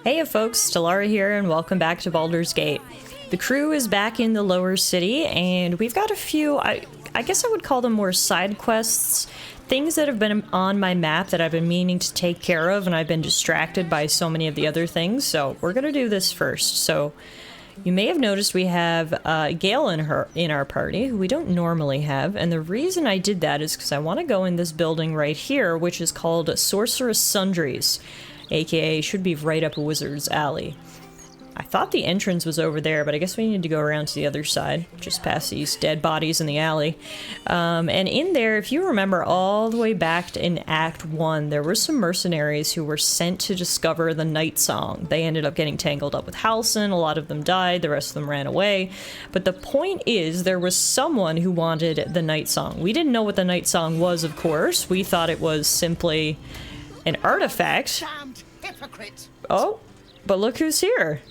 Hey folks, Tallara here and welcome back to Baldur's Gate. The crew is back in the lower city and we've got a few, I guess I would call them more side quests, things that have been on my map that I've been meaning to take care of and I've been distracted by so many of the other things, so we're gonna do this first. So you may have noticed we have Gale in our party, who we don't normally have, and the reason I did that is because I want to go in this building right here, which is called Sorceress Sundries, aka should be right up a wizard's alley. I thought the entrance was over there, but I guess we need to go around to the other side, just past these dead bodies in the alley. And in there, if you remember all the way back in Act 1, there were some mercenaries who were sent to discover the Night Song. They ended up getting tangled up with Halsin, a lot of them died, the rest of them ran away. But the point is, there was someone who wanted the Night Song. We didn't know what the Night Song was, of course. We thought it was simply an artifact. Damned hypocrite! Oh, but look who's here.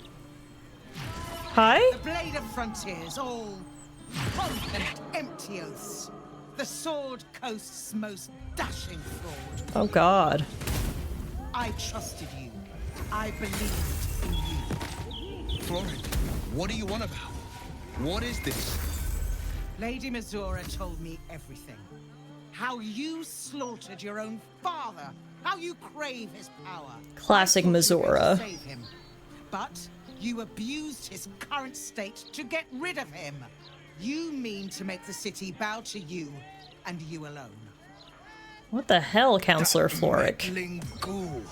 Hi? The blade of frontiers, all pomp and empty oaths. The sword coast's most dashing fraud. Oh god. I trusted you. I believed in you. Florin, what are you on about? What is this? Lady Mizora told me everything. How you slaughtered your own father. How you crave his power. Classic I thought you were Mizora. to save him. But you abused his current state to get rid of him. You mean to make the city bow to you, and you alone. What the hell, Counselor That Floric? meddling ghoul.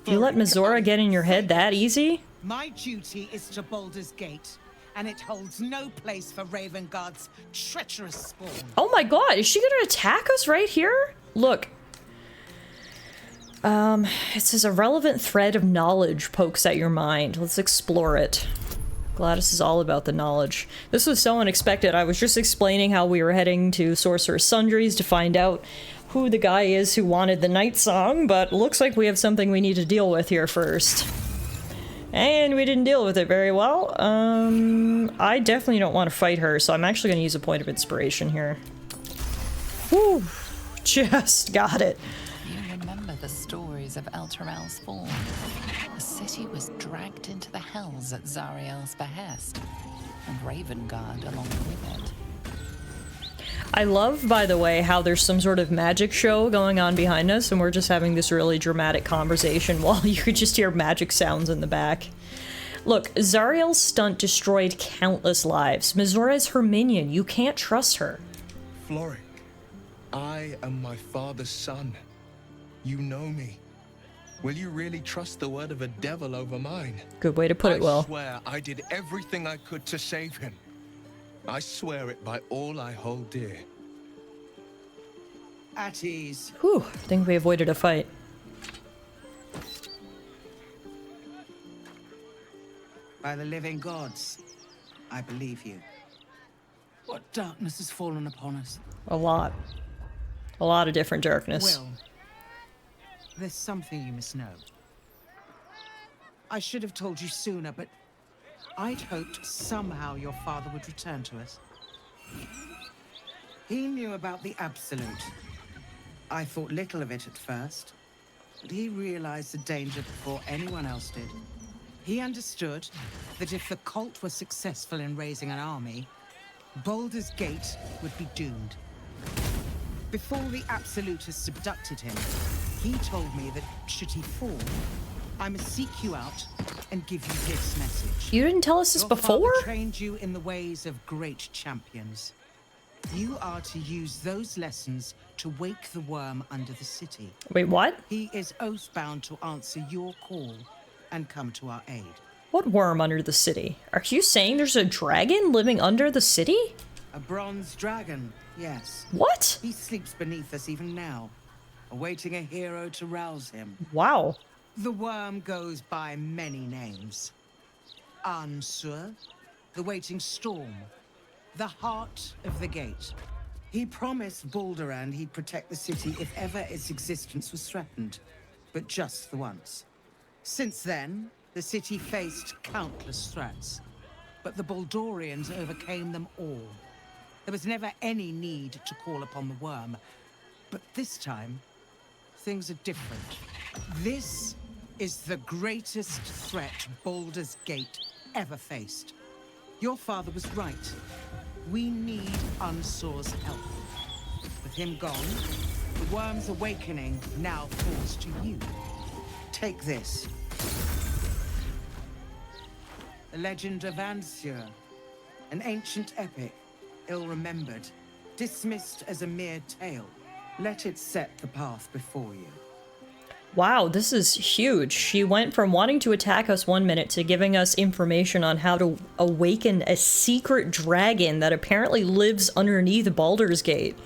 You let Mizora get in your head that easy? My duty is to Baldur's Gate, and it holds no place for Ravenguard's treacherous spawn. Oh my god, is she gonna attack us right here? Look. It says a relevant thread of knowledge pokes at your mind. Let's explore it. Gladys is all about the knowledge. This was so unexpected. I was just explaining how we were heading to Sorceress Sundries to find out who the guy is who wanted the Night Song, but looks like we have something we need to deal with here first. And we didn't deal with it very well. I definitely don't want to fight her, so I'm actually going to use a point of inspiration here. Whew. Just got it. You remember the stories of Elturel's fall. The city was dragged into the hells at Zariel's behest, and Ravengard along with it. I love, by the way, how there's some sort of magic show going on behind us, and we're just having this really dramatic conversation while you could just hear magic sounds in the back. Look, Zariel's stunt destroyed countless lives. Mizora's her minion. You can't trust her. Floric, I am my father's son. You know me. Will you really trust the word of a devil over mine? Good way to put it, Will. I swear I did everything I could to save him. I swear it by all I hold dear. At ease. Whew, I think we avoided a fight. By the living gods, I believe you. What darkness has fallen upon us? A lot. A lot of different darkness. Will, there's something you must know. I should have told you sooner, but I'd hoped somehow your father would return to us. He knew about the Absolute. I thought little of it at first, but he realized the danger before anyone else did. He understood that if the cult were successful in raising an army, Baldur's Gate would be doomed. Before the Absolutists abducted him, he told me that should he fall, I must seek you out and give you this message. You didn't tell us this Your before? father trained you in the ways of great champions. You are to use those lessons to wake the worm under the city. Wait, what? He is oath-bound to answer your call and come to our aid. What worm under the city? Are you saying there's a dragon living under the city? A bronze dragon, yes. What? He sleeps beneath us even now, awaiting a hero to rouse him. Wow. The worm goes by many names. Ansur, the waiting storm, the heart of the gate. He promised Baldur he'd protect the city if ever its existence was threatened, but just the once. Since then, the city faced countless threats, but the Baldurians overcame them all. There was never any need to call upon the worm, but this time, things are different. This is the greatest threat Baldur's Gate ever faced. Your father was right. We need Unsor's help. With him gone, the worm's awakening now falls to you. Take this. The legend of Ansur, an ancient epic, ill-remembered, dismissed as a mere tale. Let it set the path before you. Wow, this is huge. She went from wanting to attack us one minute to giving us information on how to awaken a secret dragon that apparently lives underneath Baldur's Gate.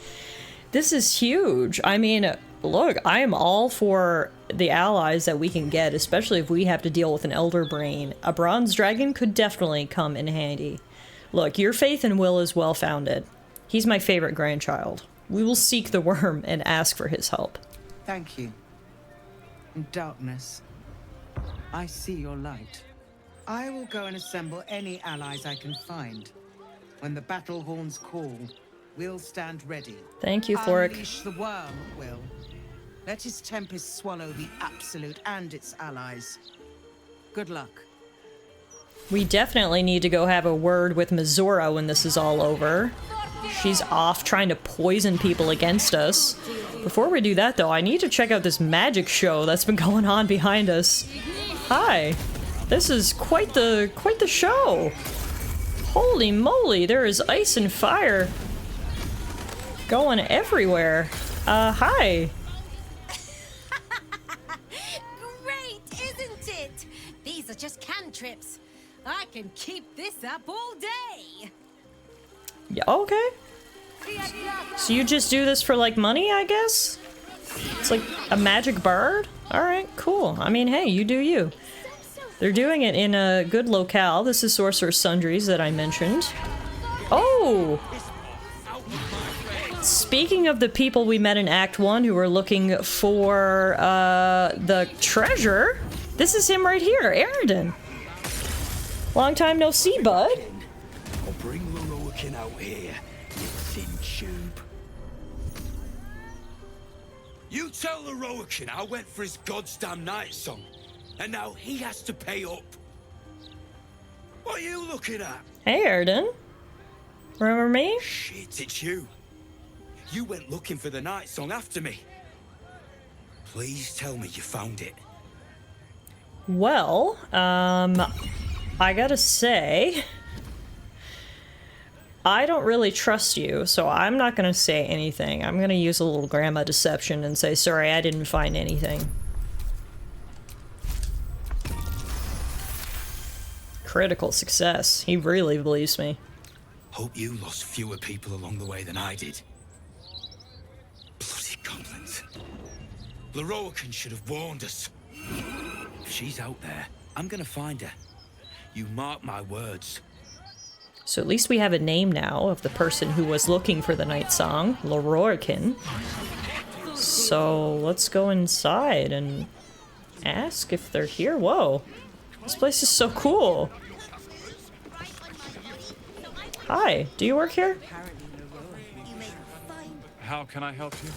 This is huge. I mean, look, I am all for the allies that we can get, especially if we have to deal with an Elder Brain. A bronze dragon could definitely come in handy. Look, your faith in Will is well founded. He's my favorite grandchild. We will seek the worm and ask for his help. Thank you. In darkness, I see your light. I will go and assemble any allies I can find. When the battle horns call, we'll stand ready. Thank you, Floric. Unleash the worm, Will. Let his tempest swallow the Absolute and its allies. Good luck. We definitely need to go have a word with Mizora when this is all over. She's off trying to poison people against us. Before we do that, though, I need to check out this magic show that's been going on behind us. Hi. This is quite the show. Holy moly, there is ice and fire going everywhere. Hi. Great, isn't it? These are just cantrips. I can keep this up all day. Yeah, okay. So you just do this for, like, money, I guess? It's like a magic bird? Alright, cool. I mean, hey, you do you. They're doing it in a good locale. This is Sorcerer's Sundries that I mentioned. Oh! Speaking of the people we met in Act 1 who were looking for, the treasure, this is him right here, Aridin. Long time no see, bud. I'll bring Lorokin out here, you thin tube. You tell Lorokin I went for his goddamn night song, and now he has to pay up. What are you looking at? Hey, Aridin. Remember me? Shit, it's you. You went looking for the night song after me. Please tell me you found it. Well, I gotta say, I don't really trust you, so I'm not gonna say anything. I'm gonna use a little grandma deception and say, sorry, I didn't find anything. Critical success. He really believes me. Hope you lost fewer people along the way than I did. Bloody goblins. Lorokin should have warned us. If she's out there, I'm gonna find her. You mark my words. So at least we have a name now of the person who was looking for the night song, Lorokin. So let's go inside and ask if they're here. Whoa, this place is so cool. Hi, do you work here? How can I help you?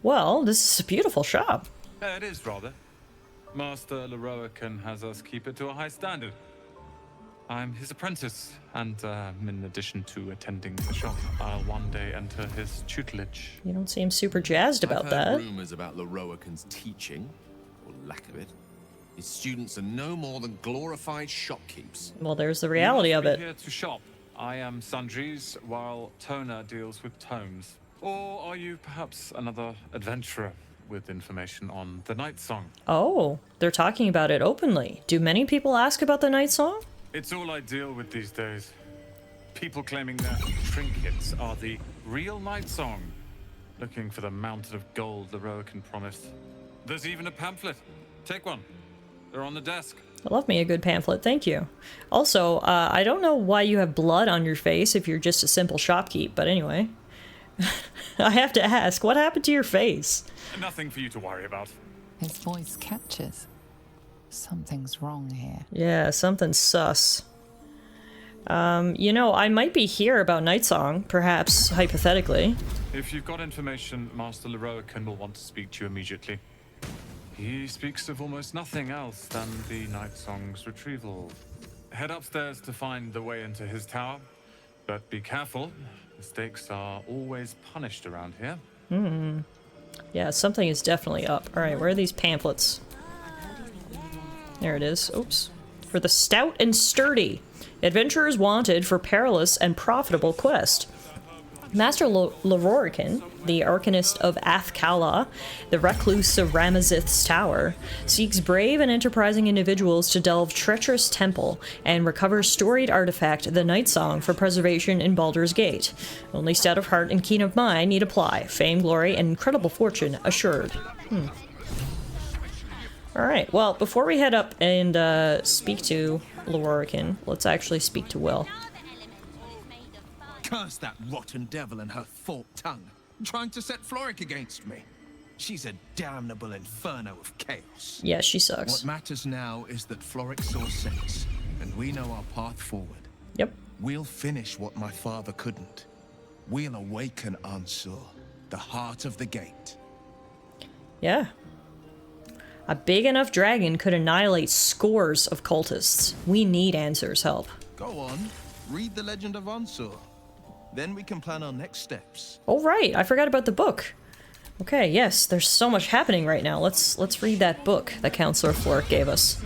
Well, this is a beautiful shop. It is, rather. Master Lorokin has us keep it to a high standard. I'm his apprentice, and in addition to attending the shop, I'll one day enter his tutelage. You don't seem super jazzed about I've that. heard rumors about Lorokin's teaching, or lack of it. His students are no more than glorified shopkeepers. Well, there's the reality of it. Here to shop. I am sundries, while Tona deals with tomes. Or are you perhaps another adventurer with information on the night song? Oh, they're talking about it openly. Do many people ask about the night song? It's all I deal with these days. People claiming their trinkets are the real night song, looking for the mountain of gold Lorokin promised. There's even a pamphlet. Take one. They're on the desk. I love me a good pamphlet, thank you. Also, I don't know why you have blood on your face if you're just a simple shopkeep, but anyway. I have to ask, what happened to your face? Nothing for you to worry about. His voice catches. Something's wrong here. Yeah, something's sus. You know, I might be here about Nightsong, perhaps, hypothetically. If you've got information, Master Lorokin will want to speak to you immediately. He speaks of almost nothing else than the Night Song's retrieval. Head upstairs to find the way into his tower, but be careful. Mistakes are always punished around here. Yeah, something is definitely up. Alright, where are these pamphlets? There it is. Oops. For the stout and sturdy. Adventurers wanted for perilous and profitable quest. Master Lororican, the Arcanist of Athkala, the recluse of Ramazith's tower, seeks brave and enterprising individuals to delve treacherous temple and recover storied artifact, the Night Song, for preservation in Baldur's Gate. Only stout of heart and keen of mind need apply. Fame, glory, and incredible fortune assured. Alright, well, before we head up and speak to Lororican, let's actually speak to Will. Curse that rotten devil and her forked tongue, trying to set Floric against me. She's a damnable inferno of chaos. Yeah, she sucks. What matters now is that Floric saw sense, and we know our path forward. Yep. We'll finish what my father couldn't. We'll awaken Ansur, the heart of the gate. Yeah. A big enough dragon could annihilate scores of cultists. We need Ansur's help. Go on, read the legend of Ansur. Then we can plan our next steps. Oh right, I forgot about the book. Okay, yes, there's so much happening right now. Let's read that book that Counselor Floric gave us.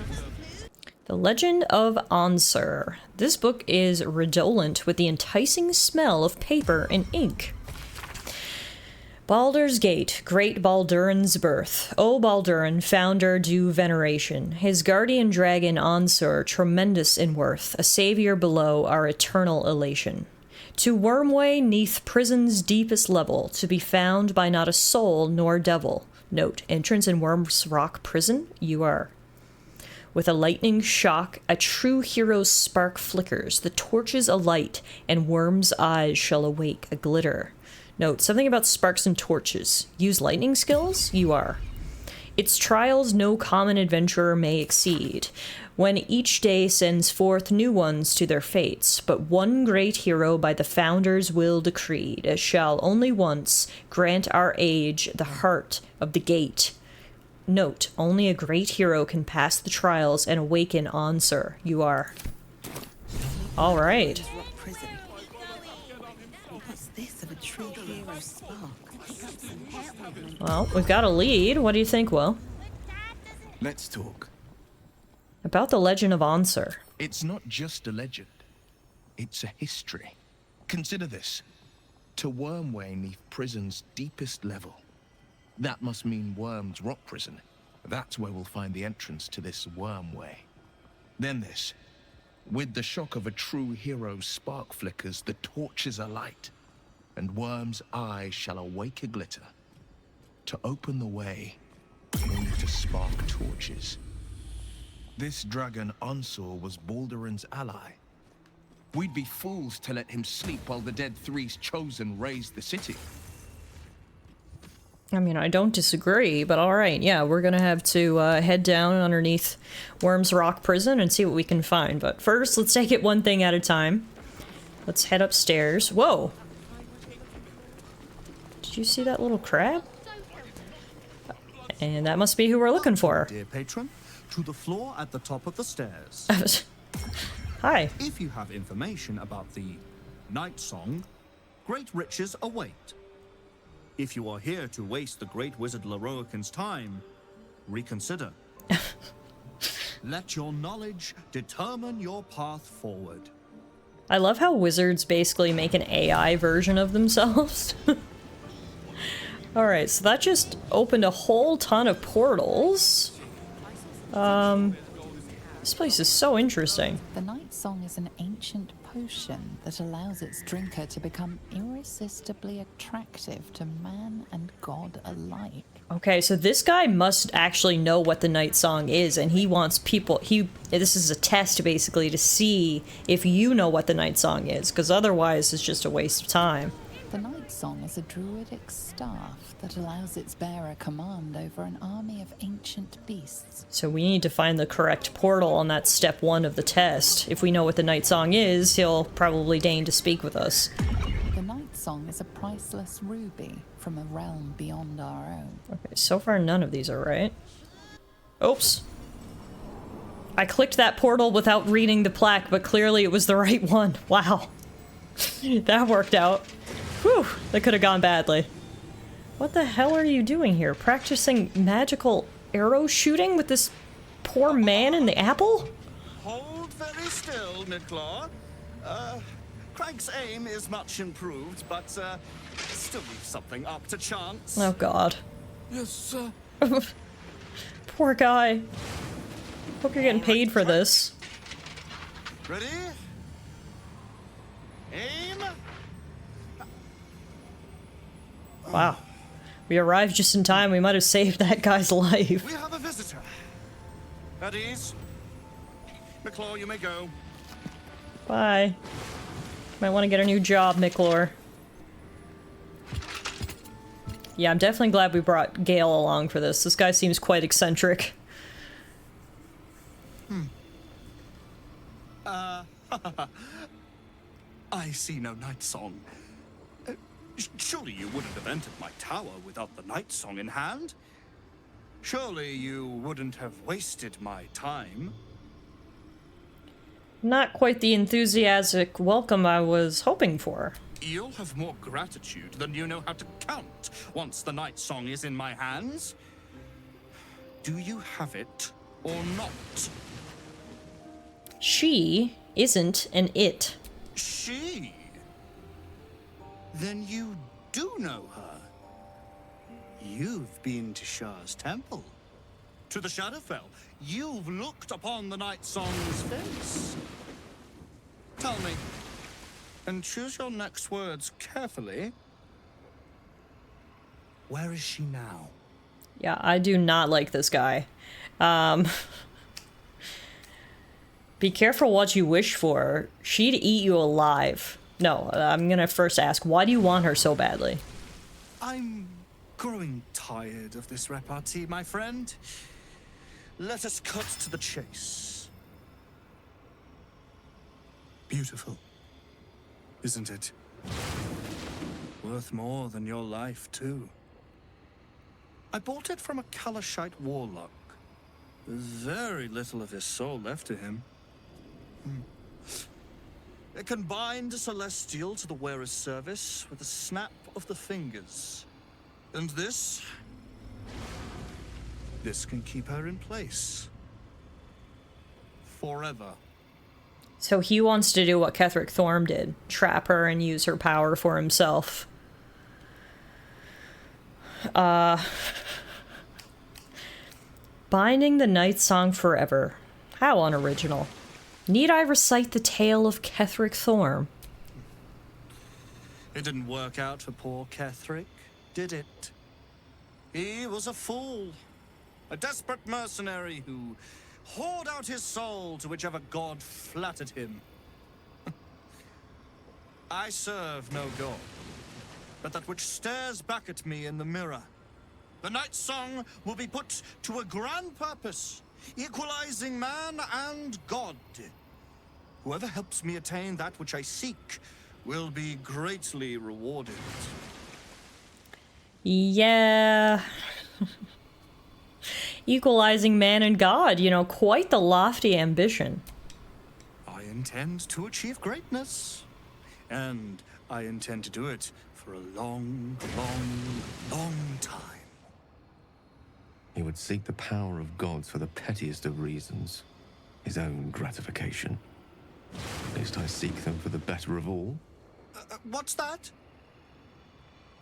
The Legend of Ansur. This book is redolent with the enticing smell of paper and ink. Baldur's Gate, great Balduran's birth. O Balduran, founder due veneration. His guardian dragon Ansur, tremendous in worth, a savior below our eternal elation. To Wormway, neath prison's deepest level, to be found by not a soul nor devil. Note, entrance in Worm's Rock prison, you are. With a lightning shock, a true hero's spark flickers, the torches alight, and Worm's eyes shall awake a glitter. Note, something about sparks and torches. Use lightning skills? You are. Its trials no common adventurer may exceed, when each day sends forth new ones to their fates, but one great hero by the founder's will decreed, as shall only once grant our age the heart of the gate. Note, only a great hero can pass the trials and awaken Ansur. You are. Alright. Well, we've got a lead. What do you think, Will? Let's talk. About the legend of Ansur. It's not just a legend. It's a history. Consider this. To Wormway neath prison's deepest level. That must mean Worm's Rock Prison. That's where we'll find the entrance to this Wormway. Then this. With the shock of a true hero's spark flickers, the torches alight, and Worm's eyes shall awake a glitter. To open the way, only to spark torches. This dragon Ansur was Balduran's ally. We'd be fools to let him sleep while the Dead Three's chosen raised the city. I mean, I don't disagree, but alright, yeah, we're gonna have to head down underneath Worm's Rock Prison and see what we can find. But first, let's take it one thing at a time. Let's head upstairs. Whoa! Did you see that little crab? And that must be who we're looking for. Dear patron, to the floor at the top of the stairs. Hi. If you have information about the Night Song, great riches await. If you are here to waste the great wizard Lororican's time, reconsider. Let your knowledge determine your path forward. I love how wizards basically make an AI version of themselves. Alright, so that just opened a whole ton of portals. This place is so interesting. The Night Song is an ancient potion that allows its drinker to become irresistibly attractive to man and god alike. Okay, so this guy must actually know what the Night Song is, and he wants people, this is a test basically to see if you know what the Night Song is, because otherwise it's just a waste of time. The Night Song is a druidic staff that allows its bearer command over an army of ancient beasts. So we need to find the correct portal on that step 1 of the test. If we know what the Night Song is, he'll probably deign to speak with us. The Night Song is a priceless ruby from a realm beyond our own. Okay, so far none of these are right. Oops. I clicked that portal without reading the plaque, but clearly it was the right one. Wow. That worked out. Whew, that could have gone badly. What the hell are you doing here? Practicing magical arrow shooting with this poor man in the apple? Hold very still, Midclaw. Craig's aim is much improved, but still leaves something up to chance. Oh god. Yes, sir. Poor guy. Hope you're getting paid for this. Ready? Aim. Wow. We arrived just in time. We might have saved that guy's life. We have a visitor. At ease. McClaw, you may go. Bye. Might want to get a new job, Micklor. Yeah, I'm definitely glad we brought Gale along for this. This guy seems quite eccentric. I see no night song. Surely you wouldn't have entered my tower without the night song in hand? Surely you wouldn't have wasted my time? Not quite the enthusiastic welcome I was hoping for. You'll have more gratitude than you know how to count once the night song is in my hands. Do you have it or not? She isn't an it. She? Then you do know her. You've been to Shah's temple. To the Shadowfell. You've looked upon the night song's face. Tell me, and choose your next words carefully. Where is she now? Yeah, I do not like this guy. Be careful what you wish for. She'd eat you alive. No, I'm gonna first ask, why do you want her so badly? I'm growing tired of this repartee, my friend. Let us cut to the chase. Beautiful, isn't it? Worth more than your life, too. I bought it from a Kalashite warlock. There's very little of his soul left to him. It can bind a celestial to the wearer's service with a snap of the fingers. And this can keep her in place. Forever. So he wants to do what Ketheric Thorm did. Trap her and use her power for himself. Binding the night song forever. How unoriginal. Need I recite the tale of Ketheric Thorm? It didn't work out for poor Ketheric, did it? He was a fool. A desperate mercenary who poured out his soul to whichever god flattered him. I serve no god, but that which stares back at me in the mirror. The night song will be put to a grand purpose, equalizing man and god. Whoever helps me attain that which I seek will be greatly rewarded. Yeah. Equalizing man and god, you know, quite the lofty ambition. I intend to achieve greatness. And I intend to do it for a long, long, long time. He would seek the power of gods for the pettiest of reasons. His own gratification. At least I seek them for the better of all. What's that?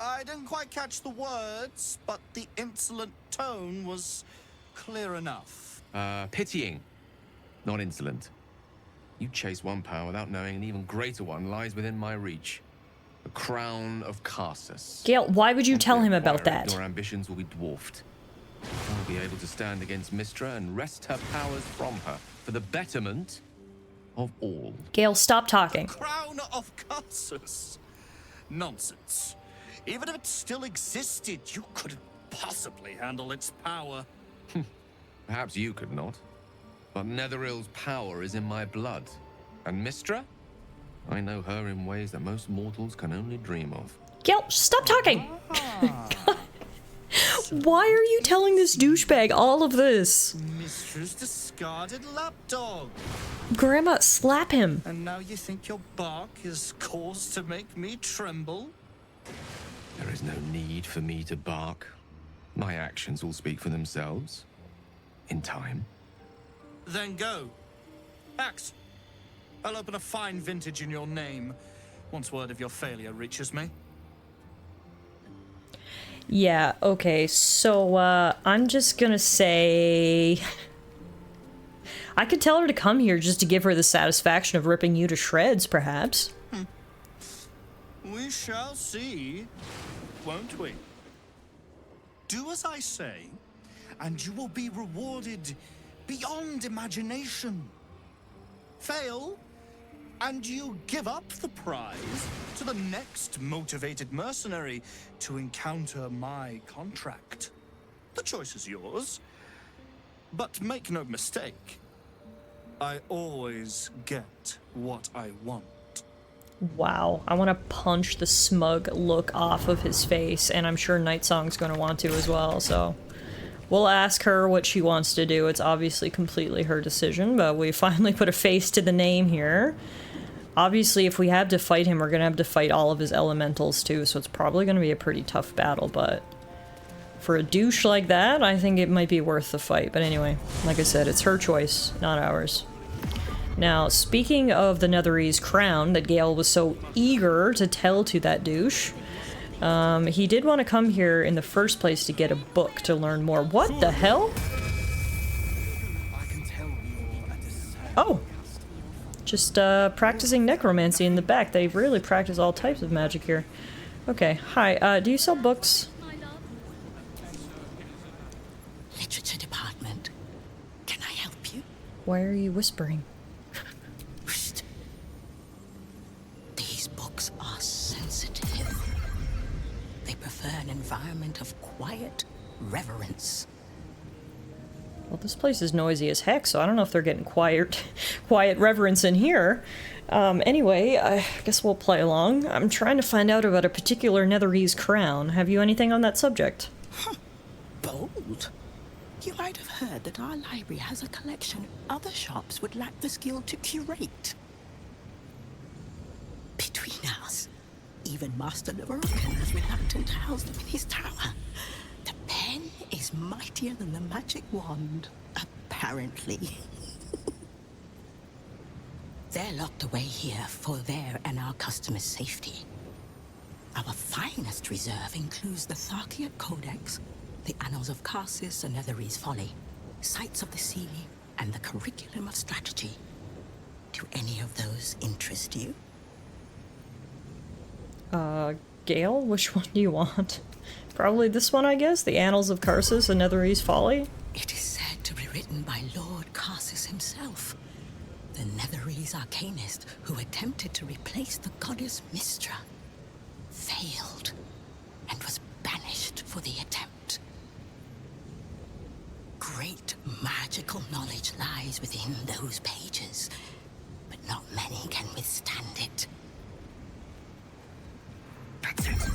I didn't quite catch the words, but the insolent tone was clear enough. Pitying, not insolent. You chase one power without knowing an even greater one lies within my reach. The crown of Karsus. Gale, why would you tell him about that? Your ambitions will be dwarfed. I'll be able to stand against Mystra and wrest her powers from her for the betterment of all. Gale, stop talking. Crown of Karsus? Nonsense. Even if it still existed, you couldn't possibly handle its power. Perhaps you could not. But Netherill's power is in my blood. And Mystra? I know her in ways that most mortals can only dream of. Gale, stop talking! Why are you telling this douchebag all of this? Mistress discarded lapdog. Grandma, slap him. And now you think your bark is cause to make me tremble? There is no need for me to bark. My actions will speak for themselves. In time. Then go. Act. I'll open a fine vintage in your name once word of your failure reaches me. Yeah, okay, so, I'm just gonna say... I could tell her to come here just to give her the satisfaction of ripping you to shreds, perhaps. We shall see, won't we? Do as I say, and you will be rewarded beyond imagination. Fail, and you give up the prize to the next motivated mercenary to encounter my contract. The choice is yours, but make no mistake, I always get what I want. Wow, I want to punch the smug look off of his face, and I'm sure Nightsong's going to want to as well, so... We'll ask her what she wants to do. It's obviously completely her decision, but we finally put a face to the name here. Obviously, if we have to fight him, we're going to have to fight all of his elementals too, so it's probably going to be a pretty tough battle, but... For a douche like that, I think it might be worth the fight. But anyway, like I said, it's her choice, not ours. Now, speaking of the Netherese crown that Gale was so eager to tell to that douche, he did want to come here in the first place to get a book to learn more. What the hell? Oh! Just, practicing necromancy in the back. They really practice all types of magic here. Okay, hi, do you sell books? Literature department. Can I help you? Why are you whispering? These books are sensitive. They prefer an environment of quiet reverence. Well, this place is noisy as heck, so I don't know if they're getting quiet reverence in here. Anyway, I guess we'll play along. I'm trying to find out about a particular Netherese crown. Have you anything on that subject? Huh. Bold. You might have heard that our library has a collection other shops would lack the skill to curate. Between us, even Master Leverokin is reluctant to house them in his tower. The pen is mightier than the magic wand, apparently. They're locked away here for their and our customers' safety. Our finest reserve includes the Tharkiot Codex, the Annals of Karsus and Netherese Folly, Sights of the Sea, and the Curriculum of Strategy. Do any of those interest you? Gale? Which one do you want? Probably this one, I guess? The Annals of Karsus and Netherese Folly? It is said to be written by Lord Karsus himself, the Netherese arcanist who attempted to replace the goddess Mystra, failed, and was banished for the attempt. Great magical knowledge lies within those pages, but not many can withstand it. That's it.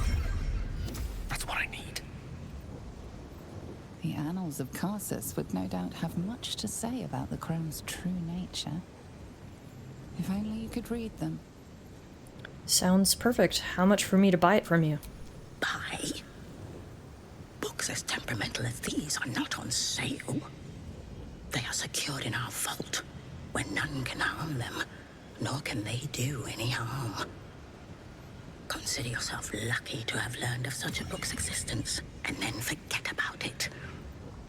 That's what I need. The Annals of Karsus would no doubt have much to say about the crown's true nature. If only you could read them. Sounds perfect. How much for me to buy it from you? Buy? Books as temperamental as these are not on sale. They are secured in our vault, where none can harm them, nor can they do any harm. Consider yourself lucky to have learned of such a book's existence, and then forget about it.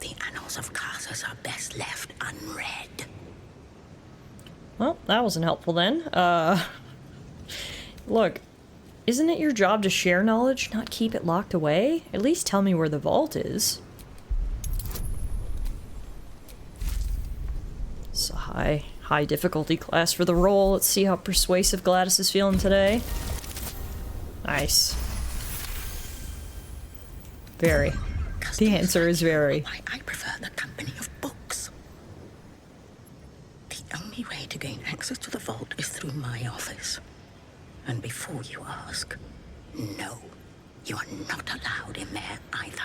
The Annals of Karsus are best left unread. Well, that wasn't helpful then. Look, isn't it your job to share knowledge, not keep it locked away? At least tell me where the vault is. It's a high difficulty class for the role. Let's see how persuasive Gladys is feeling today. Nice. Very. The answer is very. Why I prefer the company of books. The only way to gain access to the vault is through my office. And before you ask, no, you are not allowed in there either.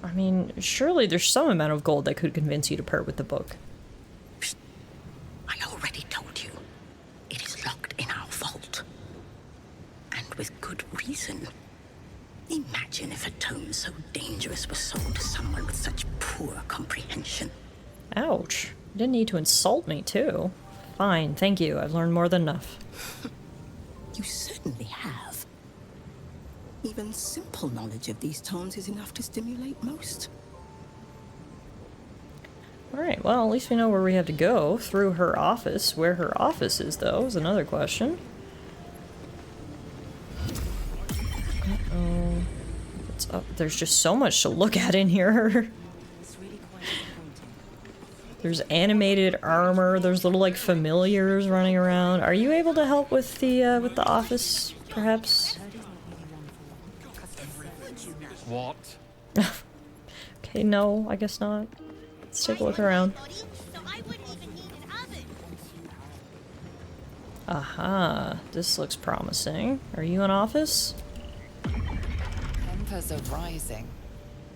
I mean, surely there's some amount of gold that could convince you to part with the book. I already told you. It is locked in our vault. And with good reason. Imagine if a tome so dangerous was sold to someone with such poor comprehension. Ouch. You didn't need to insult me, too. Fine, thank you. I've learned more than enough. You certainly have. Even simple knowledge of these tomes is enough to stimulate most. Alright, well, at least we know where we have to go. Through her office. Where her office is, though, is another question. Uh-oh. What's up? There's just so much to look at in here. There's animated armor, there's little, like, familiars running around. Are you able to help with the office, perhaps? What? Okay, no, I guess not. Let's take a look around. Aha, this looks promising. Are you in office? Tempers are rising.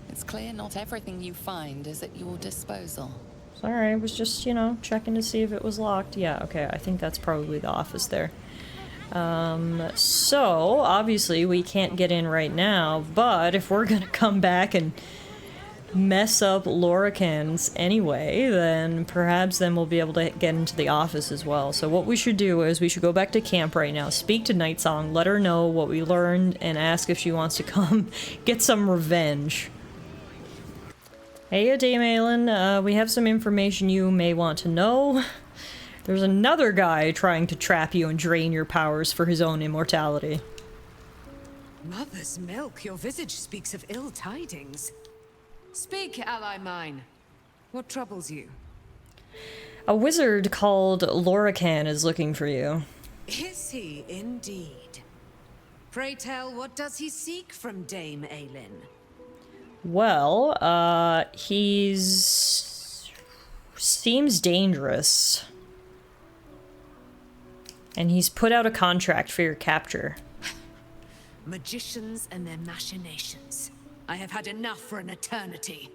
It's clear not everything you find is at your disposal. Sorry, I was just, you know, checking to see if it was locked. Yeah, okay, I think that's probably the office there. So, obviously we can't get in right now, but if we're gonna come back and mess up Lorikans anyway, then perhaps then we'll be able to get into the office as well. So what we should do is we should go back to camp right now, speak to Nightsong, let her know what we learned, and ask if she wants to come get some revenge. Hey, Dame Aelin, we have some information you may want to know. There's another guy trying to trap you and drain your powers for his own immortality. Mother's milk, your visage speaks of ill tidings. Speak, ally mine. What troubles you? A wizard called Lorikan is looking for you. Is he indeed? Pray tell, what does he seek from Dame Aelin? Well, seems dangerous. And he's put out a contract for your capture. Magicians and their machinations. I have had enough for an eternity.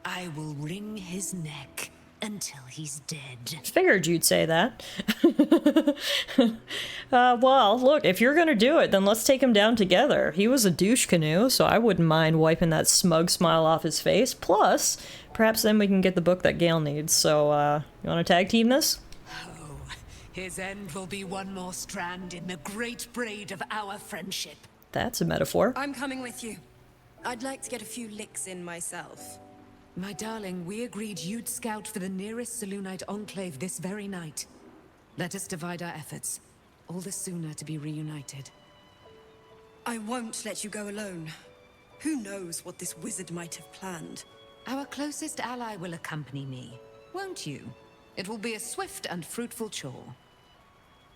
I will wring his neck until he's dead. Figured you'd say that. Well, look, if you're gonna do it, then let's take him down together. He was a douche canoe, so I wouldn't mind wiping that smug smile off his face. Plus, perhaps then we can get the book that Gale needs. So, you wanna tag team this? Oh, his end will be one more strand in the great braid of our friendship. That's a metaphor. I'm coming with you. I'd like to get a few licks in myself. My darling, we agreed you'd scout for the nearest Selûnite enclave this very night. Let us divide our efforts. All the sooner to be reunited. I won't let you go alone. Who knows what this wizard might have planned? Our closest ally will accompany me, won't you? It will be a swift and fruitful chore.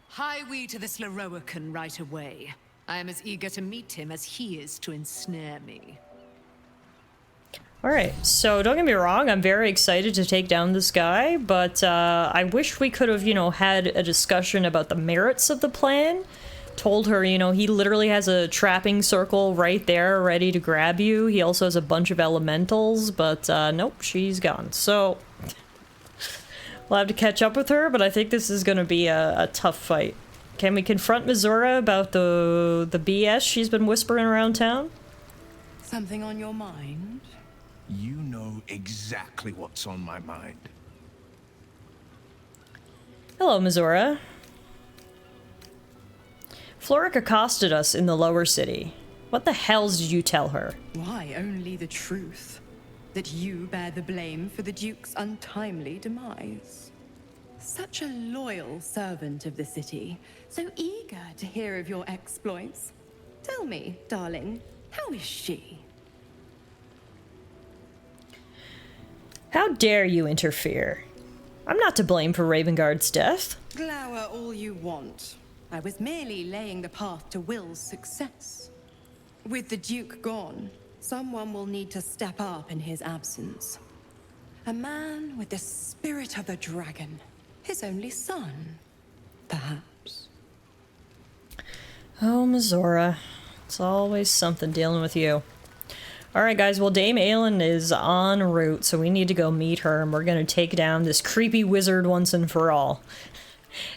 Hie we to this Lorroakan right away. I am as eager to meet him as he is to ensnare me. Alright, so don't get me wrong, I'm very excited to take down this guy, but I wish we could have, you know, had a discussion about the merits of the plan. Told her, you know, he literally has a trapping circle right there ready to grab you. He also has a bunch of elementals, but nope, she's gone. So, we'll have to catch up with her, but I think this is going to be a tough fight. Can we confront Mizora about the BS she's been whispering around town? Something on your mind? You know exactly what's on my mind. Hello, Mizora. Floric accosted us in the lower city. What the hells did you tell her? Why, only the truth. That you bear the blame for the Duke's untimely demise. Such a loyal servant of the city, so eager to hear of your exploits. Tell me, darling, how is she? How dare you interfere? I'm not to blame for Ravengard's death. Glower all you want. I was merely laying the path to Will's success. With the Duke gone, someone will need to step up in his absence. A man with the spirit of the dragon. His only son, perhaps. Oh, Mizora. It's always something dealing with you. Alright guys, well Dame Aelin is en route, so we need to go meet her, and we're gonna take down this creepy wizard once and for all.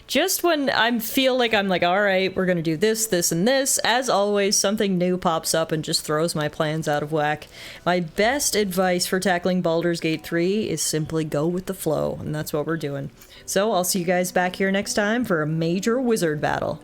Just when I feel like I'm like, alright, we're gonna do this, this, and this, as always, something new pops up and just throws my plans out of whack. My best advice for tackling Baldur's Gate 3 is simply go with the flow, and that's what we're doing. So I'll see you guys back here next time for a major wizard battle.